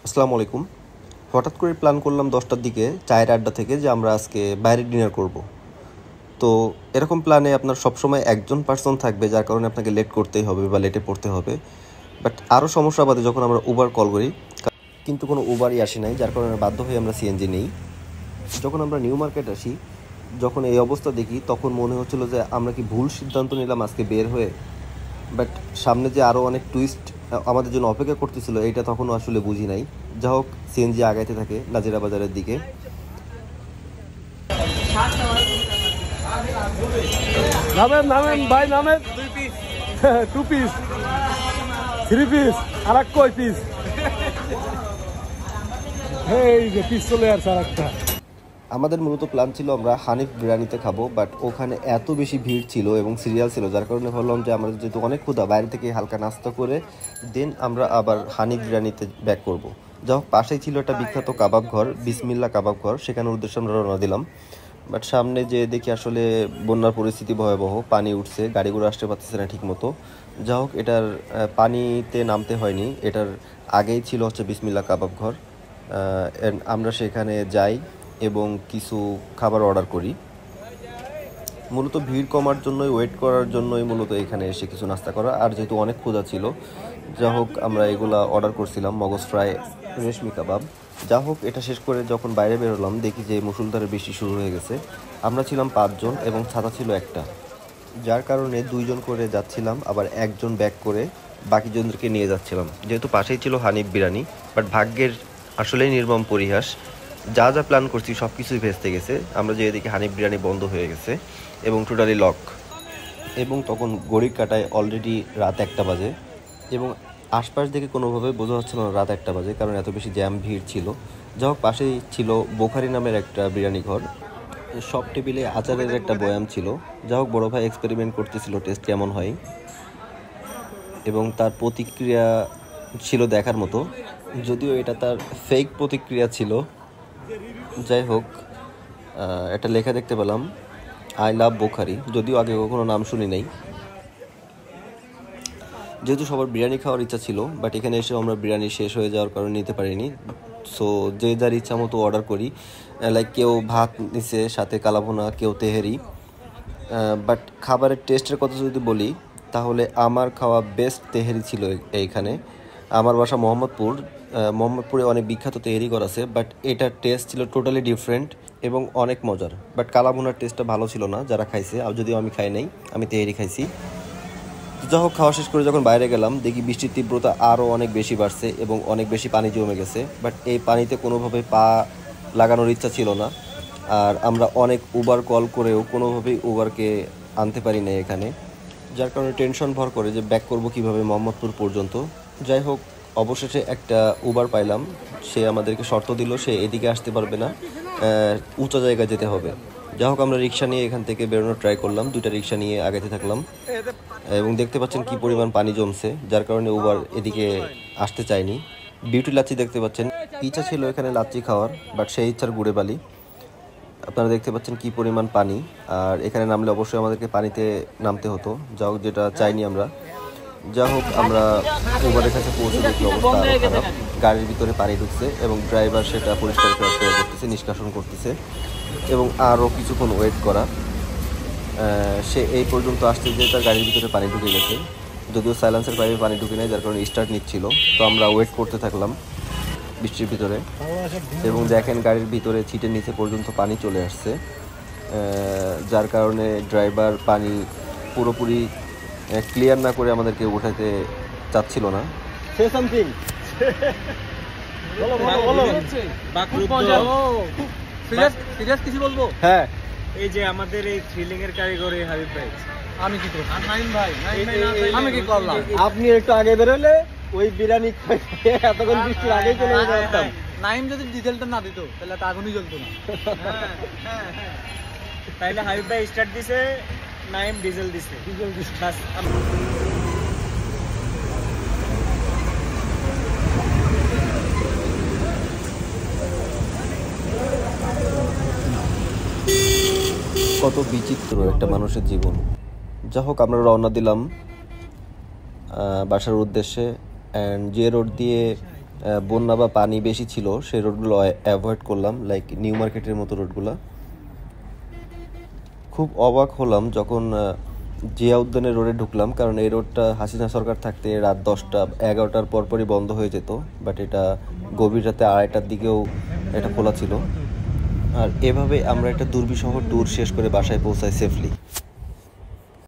আসসালামু আলাইকুম। হঠাৎ করে প্ল্যান করলাম 10টার দিকে চায়ের আড্ডা থেকে যে আমরা আজকে বাইরে ডিনার করব। তো এরকম প্ল্যানে আপনার সবসময় একজন পার্সন থাকবে, যার কারণে আপনাকে লেট করতেই হবে বা লেটে পড়তে হবে। বাট আরও সমস্যা বাদে যখন আমরা উবার কল করি, কিন্তু কোনো উবারই আসে নাই, যার কারণে বাধ্য হয়ে আমরা সিএনজি নেই। যখন আমরা নিউ মার্কেট আসি, যখন এই অবস্থা দেখি, তখন মনে হচ্ছিল যে আমরা কি ভুল সিদ্ধান্ত নিলাম আজকে বের হয়ে। বাট সামনে যে আরও অনেক টুইস্ট আমাদের জন্য অপেক্ষা করতেছিল, এইটা তখনও আসলে বুঝি নাই। যা হোক, সিএনজি আগাইতে থাকে নাজিরা বাজারের দিকে। নামেন নামেন ভাই নামেন। 2 পিস 3 পিস আর এক কয় পিস? এই যে পিস চলে আসছে আর একটা। আমাদের মূলত প্ল্যান ছিল আমরা হানিফ বিরিয়ানিতে খাবো, বাট ওখানে এত বেশি ভিড় ছিল এবং সিরিয়াল ছিল, যার কারণে ভাবলাম যে আমরা যেহেতু অনেক ক্ষুধা, বাইরে থেকে হালকা নাস্তা করে দেন আমরা আবার হানিফ বিরিয়ানিতে ব্যাক করব। যা হোক, পাশেই ছিল একটা বিখ্যাত কাবাব ঘর, বিসমিল্লা কাবাব ঘর, সেখানের উদ্দেশ্যে আমরা রওনা দিলাম। বাট সামনে যে দেখি আসলে বন্যার পরিস্থিতি ভয়াবহ, পানি উঠছে, গাড়িগুলো আসতে পারতেছে না ঠিক মতো। যা হোক, এটার পানিতে নামতে হয়নি, এটার আগেই ছিল হচ্ছে বিসমিল্লা কাবাব ঘর। আমরা সেখানে যাই এবং কিছু খাবার অর্ডার করি। মূলত ভিড় কমার জন্যই, ওয়েট করার জন্যই মূলত এখানে এসে কিছু নাস্তা করা। আর যেহেতু অনেক ক্ষুধা ছিল, যা হোক আমরা এগুলা অর্ডার করছিলাম, মগজ ফ্রাই, রেশমি কাবাব। যা হোক, এটা শেষ করে যখন বাইরে বেরোলাম, দেখি যে মুষলধারে বৃষ্টি শুরু হয়ে গেছে। আমরা ছিলাম 5 জন এবং ছাতা ছিল একটা, যার কারণে 2 জন করে যাচ্ছিলাম, আবার একজন ব্যাক করে বাকি জনদেরকে নিয়ে যাচ্ছিলাম। যেহেতু পাশেই ছিল হানিফ বিরিয়ানি, বাট ভাগ্যের আসলেই নির্মম পরিহাস, যা যা প্ল্যান করছি সব কিছুই ভেস্তে গেছে। আমরা যে এদিকে হানিফ বিরিয়ানি বন্ধ হয়ে গেছে এবং টোটালি লক। এবং তখন ঘড়ির কাঁটায় অলরেডি রাত 1টা বাজে এবং আশপাশ থেকে কোনোভাবে বোঝা যাচ্ছিল না রাত 1টা বাজে, কারণ এত বেশি জ্যাম ভিড় ছিল। যা হোক, পাশেই ছিল বোখারি নামের একটা বিরিয়ানি ঘর। সব টেবিলে আচারের একটা বয়াম ছিল। যা হোক, বড় ভাই এক্সপেরিমেন্ট করতেছিল টেস্ট কেমন হয়, এবং তার প্রতিক্রিয়া ছিল দেখার মতো, যদিও এটা তার ফেক প্রতিক্রিয়া ছিল। যাই হোক, একটা লেখা দেখতে পেলাম, আই লাভ বোখারি, যদিও আগে কখনো নাম শুনি নাই। যেহেতু সবার বিরিয়ানি খাওয়ার ইচ্ছা ছিল, বাট এখানে এসেও আমরা বিরিয়ানি শেষ হয়ে যাওয়ার কারণে নিতে পারিনি। সো যে যার ইচ্ছা মতো অর্ডার করি। লাইক কেউ ভাত নিছে, সাথে কালাভুনা, কেউ তেহেরি। বাট খাবারের টেস্টের কথা যদি বলি, তাহলে আমার খাওয়া বেস্ট তেহেরি ছিল এইখানে। আমার বাসা মোহাম্মদপুর, মোহাম্মদপুরে অনেক বিখ্যাত তেহেরি ঘর আছে, বাট এটার টেস্ট ছিল টোটালি ডিফারেন্ট এবং অনেক মজার। বাট কালাভুনার টেস্টটা ভালো ছিল না যারা খাইছে, আর যদিও আমি খাই নাই, আমি তেহেরি খাইছি। যা হোক, খাওয়া শেষ করে যখন বাইরে গেলাম, দেখি বৃষ্টির তীব্রতা আরও অনেক বেশি বাড়ছে এবং অনেক বেশি পানি জমে গেছে। বাট এই পানিতে কোনোভাবে পা লাগানোর ইচ্ছা ছিল না। আর আমরা অনেক উবার কল করেও কোনোভাবেই উবারকে আনতে পারি না এখানে, যার কারণে টেনশন ভর করে যে ব্যাক করব কিভাবে মোহাম্মদপুর পর্যন্ত। যাই হোক, অবশেষে একটা উবার পাইলাম। সে আমাদেরকে শর্ত দিল সে এদিকে আসতে পারবে না, উঁচা জায়গায় যেতে হবে। যা হোক, আমরা রিক্সা নিয়ে এখান থেকে বেরোনোর ট্রাই করলাম, 2টা রিক্সা নিয়ে আগাতে থাকলাম এবং দেখতে পাচ্ছেন কি পরিমাণ পানি জমছে, যার কারণে উবার এদিকে আসতে চায়নি। বিউটি লাচ্ছি দেখতে পাচ্ছেন, ইচ্ছা ছিল এখানে লাচ্ছি খাওয়ার, বাট সেই ইচ্ছার গুড়ে বালি। আপনারা দেখতে পাচ্ছেন কি পরিমাণ পানি, আর এখানে নামলে অবশ্যই আমাদেরকে পানিতে নামতে হতো, যা হোক যেটা চাইনি আমরা। যা হোক, আমরা উবারের কাছে পৌঁছে দেখি অবস্থা আরও খারাপ, গাড়ির ভিতরে পানি ঢুকছে এবং ড্রাইভার সেটা পরিষ্কার করতেছে, নিষ্কাশন করতেছে এবং আরও কিছুক্ষণ ওয়েট করা। সে এই পর্যন্ত আসতে যে তার গাড়ির ভিতরে পানি ঢুকে গেছে, যদিও সাইলেন্সের পাইপে পানি ঢুকে নেয়, যার কারণে স্টার্ট নিচ্ছিল। তো আমরা ওয়েট করতে থাকলাম বৃষ্টির ভিতরে এবং দেখেন গাড়ির ভিতরে ছিটের নিচে পর্যন্ত পানি চলে আসছে, যার কারণে ড্রাইভার পানি পুরোপুরি ক্লিয়ার না করে আমাদেরকে উঠাতে চাচ্ছিল না। কিছু বলবো? হ্যাঁ, এই যে আমাদের এই থ্রিলিং এর কারিগর হাবিব ভাই, আমি কি করব? নাইম ভাই, আমি কি করলাম? আপনি একটু আগে বেরোলে ওই বিরিয়ানি এতক্ষণ বৃষ্টির আগেই চলে যেতাম। নাইম যদি ডিজেলটা না দিত তাহলে তো আগুনই জ্বলতো না। তাইলে হাবিব ভাই স্টার্ট দিছে, নাইম ডিজেল দিছে। বাস কত বিচিত্র একটা মানুষের জীবন। যা হোক, আমরা রওনা দিলাম বাসার উদ্দেশ্যে। অ্যান্ড যে রোড দিয়ে বন্যা বা পানি বেশি ছিল সেই রোডগুলো অ্যাভয়েড করলাম, লাইক নিউ মার্কেটের মতো রোডগুলো। খুব অবাক হলাম যখন জিয়া উদ্যানের রোডে ঢুকলাম, কারণ এই রোডটা হাসিনা সরকার থাকতে রাত 10টা 11টার পরপরই বন্ধ হয়ে যেত, বাট এটা গভীর রাতে 2:30টার দিকেও এটা খোলা ছিল। আর এভাবে আমরা একটা দুর্বিষহ ট্যুর শেষ করে বাসায় পৌঁছাই সেফলি।